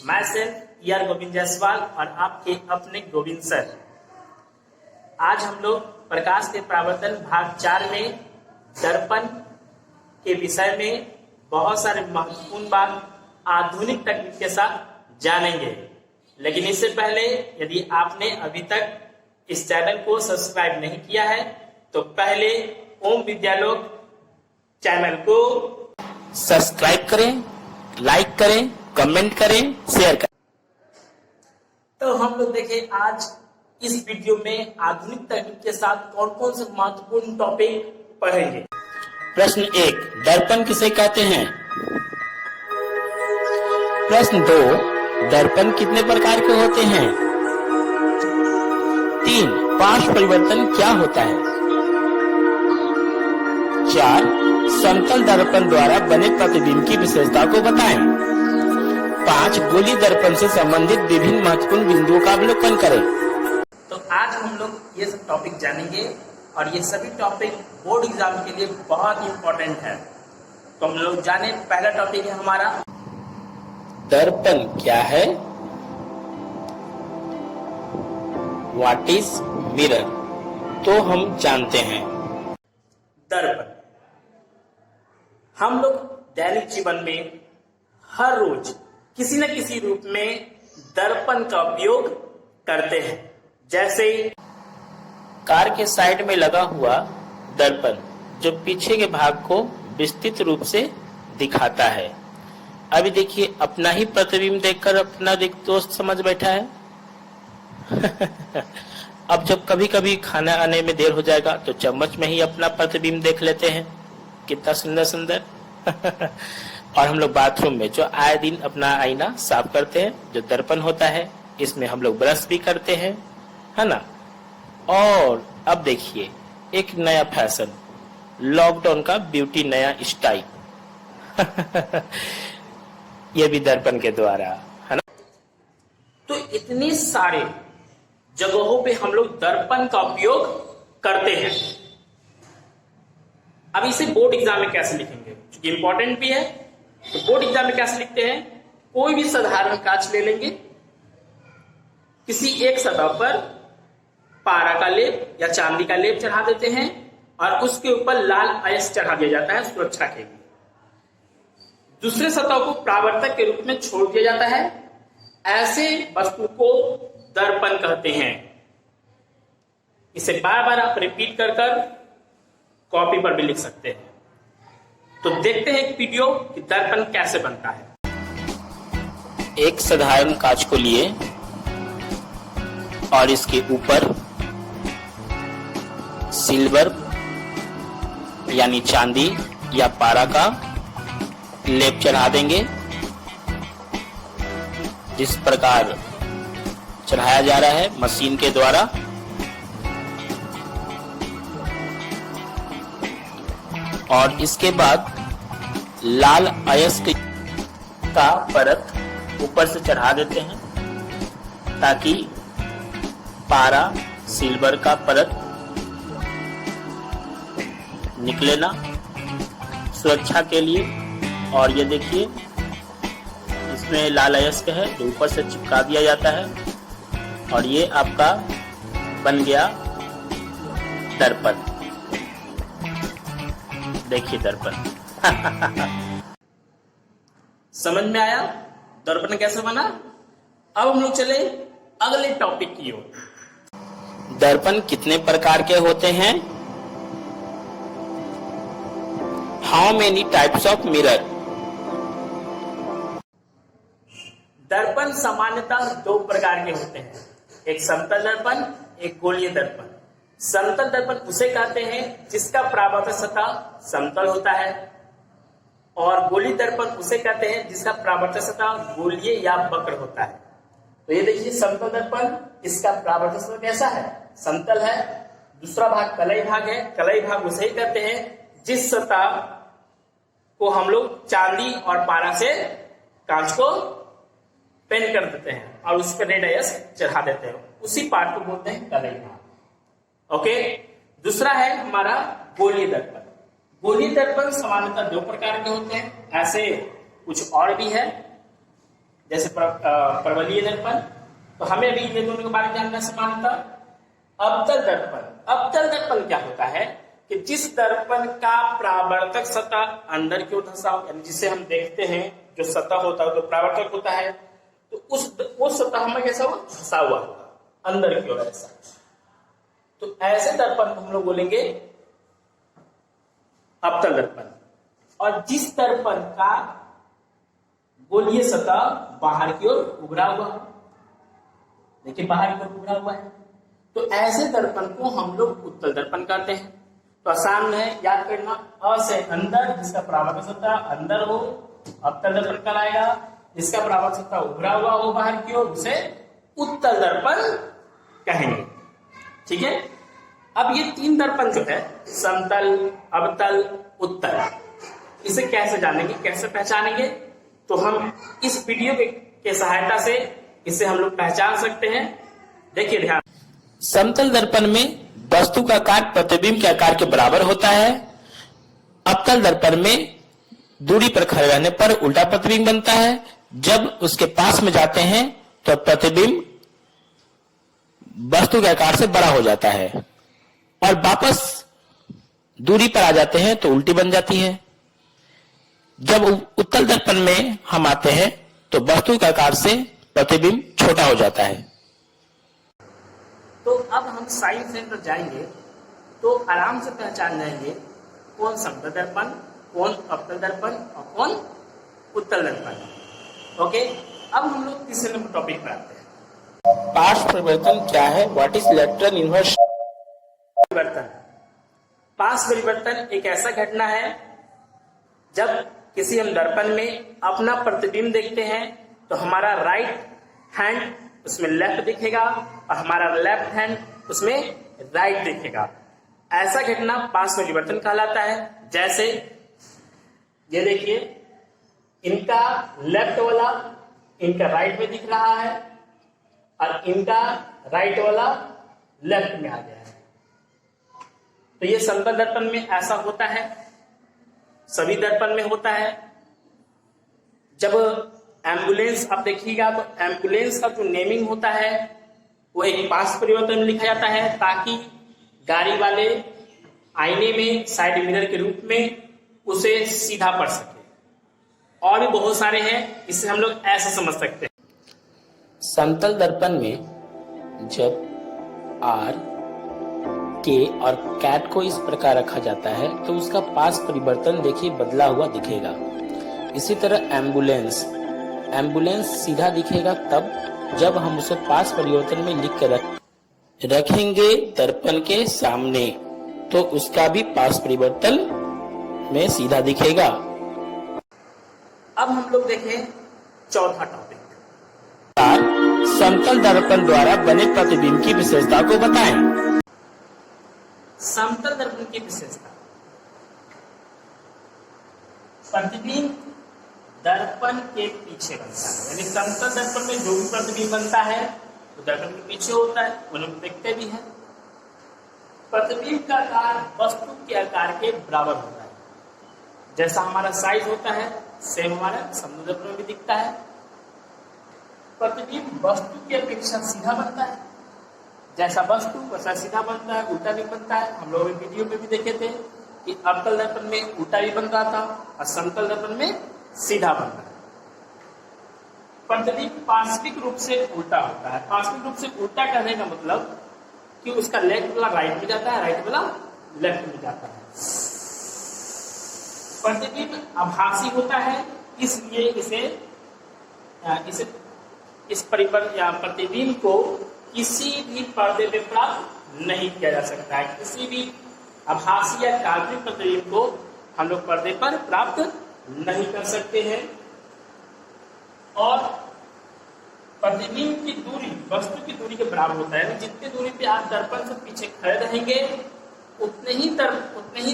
मैं सिर्फ ईआर गोविंद जायसवाल और आपके अपने गोविंद सर। आज हम लोग प्रकाश के प्रावर्तन भाग 4 में दर्पण के विषय में बहुत सारे महत्वपूर्ण बात आधुनिक तकनीक के साथ जानेंगे। लेकिन इससे पहले यदि आपने अभी तक इस चैनल को सब्सक्राइब नहीं किया है तो पहले ओम विद्यालोक चैनल को सब्सक्राइब करें, लाइक करें, कमेंट करें, शेयर करें। तो हम लोग देखें आज इस वीडियो में आधुनिक तकनीक के साथ कौन कौन से महत्वपूर्ण टॉपिक पढ़ेंगे। प्रश्न 1, दर्पण किसे कहते हैं? प्रश्न 2, दर्पण कितने प्रकार के होते हैं? 3, पार्श्व परिवर्तन क्या होता है? 4, समतल दर्पण द्वारा बने प्रतिबिंब की विशेषता को बताएं। 5, गोली दर्पण से संबंधित विभिन्न महत्वपूर्ण बिंदुओं का अवलोकन करें। तो आज हम लोग ये सब टॉपिक जानेंगे और ये सभी टॉपिक बोर्ड एग्जाम के लिए बहुत इंपॉर्टेंट है। तो हम लोग जाने, पहला टॉपिक है हमारा दर्पण क्या है। What is mirror? तो हम जानते हैं दर्पण। हम लोग दैनिक जीवन में हर रोज किसी न किसी रूप में दर्पण का उपयोग करते हैं। जैसे कार के साइड में लगा हुआ दर्पण जो पीछे के भाग को विस्तृत रूप से दिखाता है। अभी देखिए, अपना ही प्रतिबिंब देखकर अपना दोस्त समझ बैठा है। अब जब कभी कभी खाना आने में देर हो जाएगा तो चम्मच में ही अपना प्रतिबिंब देख लेते हैं, कितना सुंदर सुंदर। और हम लोग बाथरूम में जो आए दिन अपना आईना साफ करते हैं, जो दर्पण होता है, इसमें हम लोग ब्रश भी करते हैं, है ना। और अब देखिए एक नया फैशन, लॉकडाउन का ब्यूटी नया स्टाइल। ये भी दर्पण के द्वारा, है ना। तो इतने सारे जगहों पे हम लोग दर्पण का उपयोग करते हैं। अब इसे बोर्ड एग्जाम में कैसे लिखेंगे, क्योंकि इंपॉर्टेंट भी है। तो बोर्ड एग्जाम में कैसे लिखते हैं? कोई भी साधारण कांच ले लेंगे, किसी एक सतह पर पारा का लेप या चांदी का लेप चढ़ा देते हैं और उसके ऊपर लाल अयस्क चढ़ा दिया जाता है सुरक्षा के लिए। दूसरे सतह को परावर्तक के रूप में छोड़ दिया जाता है। ऐसे वस्तु को दर्पण कहते हैं। इसे बार बार आप रिपीट कर कॉपी पर भी लिख सकते हैं। तो देखते हैं एक वीडियो कि दर्पण कैसे बनता है। एक साधारण कांच को लिए और इसके ऊपर सिल्वर यानी चांदी या पारा का लेप चढ़ा देंगे, जिस प्रकार चढ़ाया जा रहा है मशीन के द्वारा। और इसके बाद लाल अयस्क का परत ऊपर से चढ़ा देते हैं ताकि पारा सिल्वर का परत निकले ना, सुरक्षा के लिए। और ये देखिए इसमें लाल अयस्क है जो ऊपर से चिपका दिया जाता है और ये आपका बन गया दर्पण। देखिए दर्पण। समझ में आया दर्पण कैसे बना? अब हम लोग चले अगले टॉपिक की ओर। दर्पण कितने प्रकार के होते हैं? How many types of mirror? दर्पण सामान्यतः 2 प्रकार के होते हैं, एक समतल दर्पण, एक गोलीय दर्पण। समतल दर्पण उसे कहते हैं जिसका परावर्तक सतह समतल होता है, और गोलीय दर्पण उसे कहते हैं जिसका परावर्तक सतह गोलीय या वक्र होता है। तो ये देखिए समतल दर्पण, इसका परावर्तक सतह कैसा है? समतल है। दूसरा भाग कलई भाग है। कलई भाग उसे ही कहते हैं जिस सतह को हम लोग चांदी और पारा से कांच को पेंट कर देते हैं और उस पर रेड अयस्क चढ़ा देते हैं, उसी पार्ट को बोलते हैं कलई भाग। ओके। दूसरा है हमारा गोलीय दर्पण। गोलीय दर्पण सामान्यतः 2 प्रकार के होते हैं, ऐसे कुछ और भी है। जैसे परवलयीय दर्पण। तो हमें अभी ये दोनों के बारे में जानना है समानतः। अवतल दर्पण, अवतल दर्पण क्या होता है कि जिस दर्पण का परावर्तक सतह अंदर की ओर धंसा हो, यानी जिसे हम देखते हैं जो सतह होता है तो परावर्तक होता है, तो उस सतह में कैसा हुआ, धंसा हुआ होगा अंदर की ओर ऐसा। तो ऐसे दर्पण को हम लोग बोलेंगे अवतल दर्पण। और जिस दर्पण का गोलीय सतह बाहर की ओर उभरा हुआ, देखिए बाहर की ओर उभरा हुआ है, तो ऐसे दर्पण को हम लोग उत्तल दर्पण कहते हैं। तो आसान है याद करना, अ से अंदर जिसका परावर्तक सतह अंदर हो अवतल दर्पण कहलाएगा, जिसका परावर्तक सतह उभरा हुआ हो बाहर की ओर उसे उत्तल दर्पण कहेंगे। ठीक है। अब ये तीन दर्पण जो है समतल, अवतल, उत्तल, इसे कैसे जानेंगे, कैसे पहचानेंगे? तो हम इस वीडियो के सहायता से इसे हम लोग पहचान सकते हैं। देखिए ध्यान, समतल दर्पण में वस्तु का आकार प्रतिबिंब के आकार के बराबर होता है। अवतल दर्पण में दूरी पर खड़े रहने पर उल्टा प्रतिबिंब बनता है। जब उसके पास में जाते हैं तो प्रतिबिंब वस्तु के आकार से बड़ा हो जाता है और वापस दूरी पर आ जाते हैं तो उल्टी बन जाती है। जब उत्तल दर्पण में हम आते हैं तो वस्तु के आकार से प्रतिबिंब छोटा हो जाता है। तो अब हम साइंस सेंटर जाएंगे तो आराम से पहचान जाएंगे कौन समतल दर्पण, कौन अवतल दर्पण और कौन उत्तल दर्पण। ओके, अब हम लोग तीसरे नंबर टॉपिक पर आते हैं। पार्श्व परिवर्तन क्या है? व्हाट इज लेटरल इन्वर्स परिवर्तन? पार्श्व परिवर्तन एक ऐसा घटना है जब किसी हम दर्पण में अपना प्रतिबिंब देखते हैं तो हमारा राइट हैंड उसमें लेफ्ट दिखेगा और हमारा लेफ्ट हैंड उसमें राइट दिखेगा। ऐसा घटना पार्श्व परिवर्तन कहलाता है। जैसे ये देखिए, इनका लेफ्ट वाला इनका राइट में दिख रहा है और इनका राइट वाला लेफ्ट में आ गया है। तो ये समतल दर्पण में ऐसा होता है, सभी दर्पण में होता है। जब एम्बुलेंस आप देखिएगा तो एम्बुलेंस का जो नेमिंग होता है वो एक पार्श्व परिवर्तन में लिखा जाता है ताकि गाड़ी वाले आईने में साइड मिरर के रूप में उसे सीधा पढ़ सके। और भी बहुत सारे हैं, इससे हम लोग ऐसा समझ सकते हैं। समतल दर्पण में जब आर, के और कैट को इस प्रकार रखा जाता है तो उसका पार्श्व परिवर्तन देखिए बदला हुआ दिखेगा। इसी तरह एम्बुलेंस सीधा दिखेगा तब जब हम उसे पार्श्व परिवर्तन में लिख कर रखेंगे दर्पण के सामने, तो उसका भी पार्श्व परिवर्तन में सीधा दिखेगा। अब हम लोग देखें चौथा टॉपिक, समतल दर्पण द्वारा बने प्रतिबिंब की विशेषता को बताएं। समतल दर्पण की विशेषता, प्रतिबिंब दर्पण के पीछे बनता है, यानी समतल दर्पण में जो भी प्रतिबिंब बनता है वो दर्पण के पीछे होता है, वो लोग देखते भी हैं। प्रतिबिंब का आकार वस्तु के आकार के बराबर होता है। जैसा हमारा साइज होता है सेम हमारा समतल दर्पण में भी दिखता है। प्रतिबिंब वस्तु की अपेक्षा सीधा बनता है, जैसा वस्तु वैसा सीधा बनता है, उल्टा नहीं बनता है। हम लोग वीडियो में भी देखे थे कि अवतल दर्पण में उल्टा भी बन रहा था और समतल दर्पण में सीधा बन रहा है। प्रतिबिंब पार्श्विक रूप से उल्टा होता है। पार्श्विक रूप से उल्टा कहने का मतलब कि उसका लेफ्ट वाला राइट में जाता है, राइट वाला लेफ्ट में जाता है। प्रतिबिंब आभासी होता है, इसलिए इस प्रतिबिंब को किसी भी पर्दे पे प्राप्त नहीं किया जा सकता है। किसी भी आभासी या काल्पनिक प्रतिबिंब को हम लोग पर्दे पर प्राप्त नहीं कर सकते हैं। और प्रतिबिंब की दूरी वस्तु की दूरी के बराबर होता है। जितनी दूरी पे आप दर्पण से पीछे खड़े रहेंगे उतने ही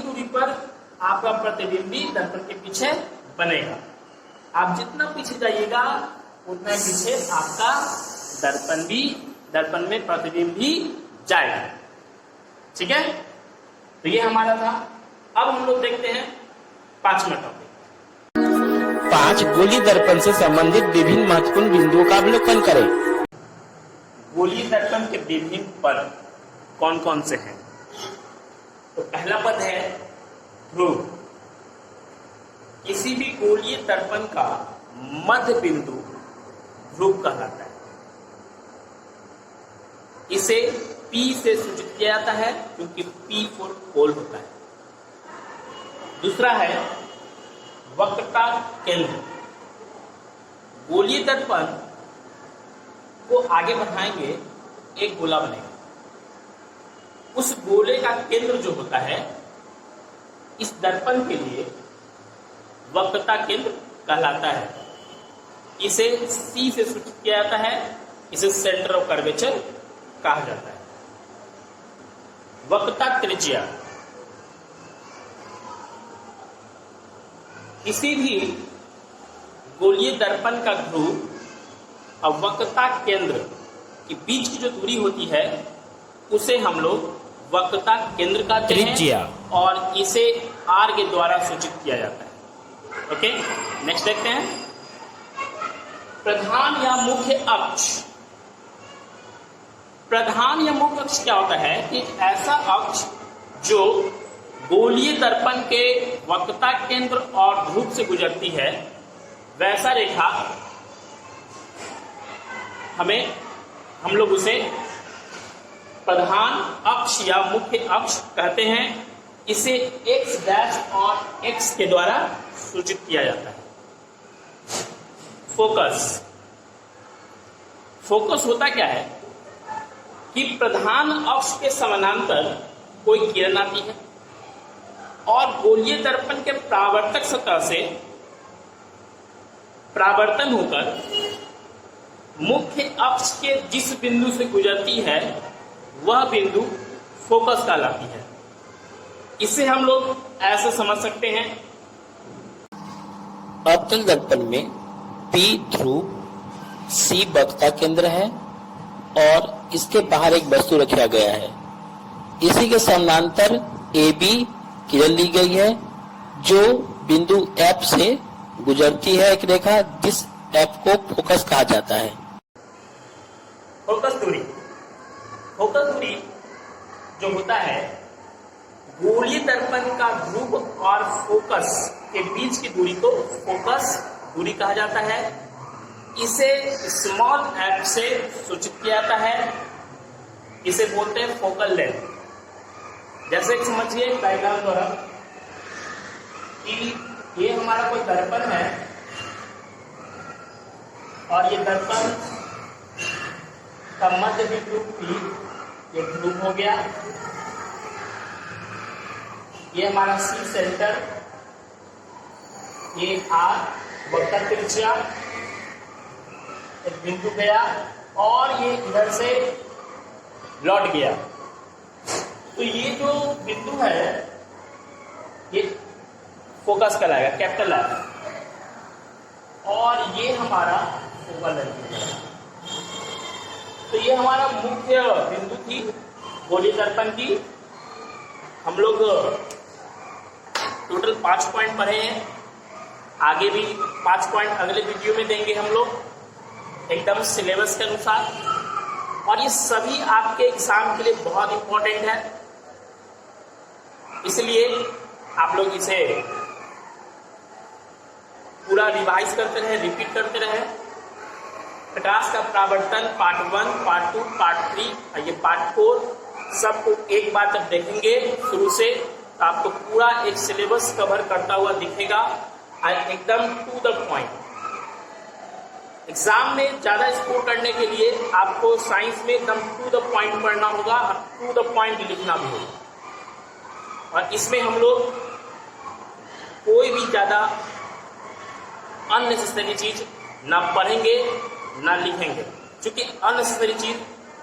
दूरी पर आपका प्रतिबिंब भी दर्पण के पीछे बनेगा। आप जितना पीछे जाइएगा उतना पीछे आपका दर्पण में प्रतिबिंब भी जाएगा। ठीक है, तो ये हमारा था। अब हम लोग देखते हैं पांचवा टॉपिक। 5 गोलीय दर्पण से संबंधित विभिन्न महत्वपूर्ण बिंदुओं का अवलोकन करें। गोलीय दर्पण के विभिन्न पद कौन कौन से हैं? तो पहला पद है ध्रुव। किसी भी गोलीय दर्पण का मध्य बिंदु ध्रुव कहलाता है। इसे P से सूचित किया जाता है क्योंकि P फॉर पोल होता है। दूसरा है वक्रता केंद्र। गोलीय दर्पण को आगे बढ़ाएंगे, एक गोला बनेगा। उस गोले का केंद्र जो होता है इस दर्पण के लिए वक्रता केंद्र कहलाता है। इसे C से सूचित किया जाता है। इसे सेंटर ऑफ कर्वेचर कहा जाता है। वक्रता त्रिज्या। किसी भी गोलीय दर्पण का ध्रुव और वक्रता केंद्र के बीच की जो दूरी होती है उसे हम लोग वक्रता केंद्र का त्रिज्या और इसे R के द्वारा सूचित किया जाता है। ओके, नेक्स्ट देखते हैं प्रधान या मुख्य अक्ष। प्रधान या मुख्य अक्ष क्या होता है कि ऐसा अक्ष जो गोलीय दर्पण के वक्रता केंद्र और ध्रुव से गुजरती है, वैसा रेखा हम लोग उसे प्रधान अक्ष या मुख्य अक्ष कहते हैं। इसे x डैश और x के द्वारा सूचित किया जाता है। फोकस। फोकस होता क्या है कि प्रधान अक्ष के समानांतर कोई किरण आती है और गोलीय दर्पण के परावर्तक सतह से परावर्तन होकर मुख्य अक्ष के जिस बिंदु से गुजरती है वह बिंदु फोकस कहलाती है। इसे हम लोग ऐसे समझ सकते हैं। अवतल दर्पण में P ध्रुव, C वक्रता केंद्र है और इसके बाहर एक वस्तु रखा गया है। इसी के समानांतर AB किरण ली गई है जो बिंदु F से गुजरती है एक रेखा, जिस F को फोकस कहा जाता है। फोकस दूरी। फोकस दूरी जो होता है गोलीय दर्पण का ध्रुव और फोकस के बीच की दूरी को फोकस दूरी कहा जाता है। इसे स्मॉल f से सूचित किया जाता है। इसे बोलते हैं फोकल लेंथ। जैसे कि समझिए डायग्राम द्वारा कि ये हमारा कोई दर्पण है और ये दर्पण का मध्य बिंदु P ये ध्रुव हो गया। ये हमारा C सेंटर, ये R वक्रता त्रिज्या एक बिंदु गया और ये इधर से लौट गया। तो ये जो बिंदु है ये फोकस कहलाएगा, कैपिटल F, और ये हमारा फोकल लेंथ। तो ये हमारा मुख्य बिंदु थी गोलीय दर्पण की। हम लोग टोटल 5 पॉइंट पढ़े हैं। आगे भी 5 पॉइंट अगले वीडियो में देंगे हम लोग एकदम सिलेबस के अनुसार, और ये सभी आपके एग्जाम के लिए बहुत इंपॉर्टेंट है। इसलिए आप लोग इसे पूरा रिवाइज करते रहे, रिपीट करते रहे। प्रकाश का परावर्तन पार्ट 1, पार्ट 2, पार्ट 3 और ये पार्ट 4 सबको एक बार जब देखेंगे शुरू से तो आपको पूरा एक सिलेबस कवर करता हुआ दिखेगा और एकदम टू द पॉइंट। एग्जाम में ज्यादा स्कोर करने के लिए आपको साइंस में एकदम टू द पॉइंट पढ़ना होगा और टू द पॉइंट लिखना भी होगा। और इसमें हम लोग कोई भी ज्यादा अननेसेसरी चीज ना पढ़ेंगे ना लिखेंगे, क्योंकि अननेसेसरी चीज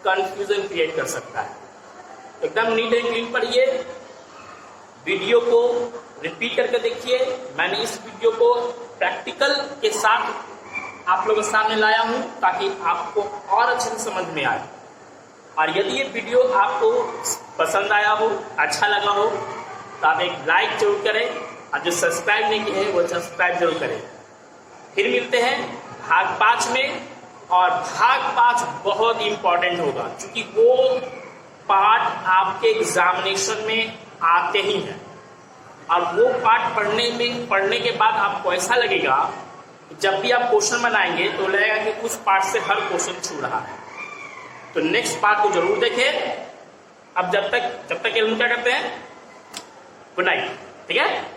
कंफ्यूजन क्रिएट कर सकता है। एकदम नीट एंड क्लीन पढ़िए, वीडियो को रिपीट करके देखिए। मैंने इस वीडियो को प्रैक्टिकल के साथ आप लोगों के सामने लाया हूं ताकि आपको और अच्छे से समझ में आए। और यदि ये वीडियो आपको पसंद आया हो, अच्छा लगा हो, तो आप एक लाइक जरूर करें और जो सब्सक्राइब नहीं किए हैं वो सब्सक्राइब जरूर करें। फिर मिलते हैं भाग 5 में। और भाग 5 बहुत इंपॉर्टेंट होगा क्योंकि वो पार्ट आपके एग्जामिनेशन में आते ही हैं। और वो पार्ट पढ़ने के बाद आपको ऐसा लगेगा जब भी आप क्वेश्चन बनाएंगे तो लगेगा कि उस पार्ट से हर क्वेश्चन छू रहा है। तो नेक्स्ट पार्ट को जरूर देखें। अब जब तक ये लोग क्या करते हैं, गुड नाइट, ठीक है।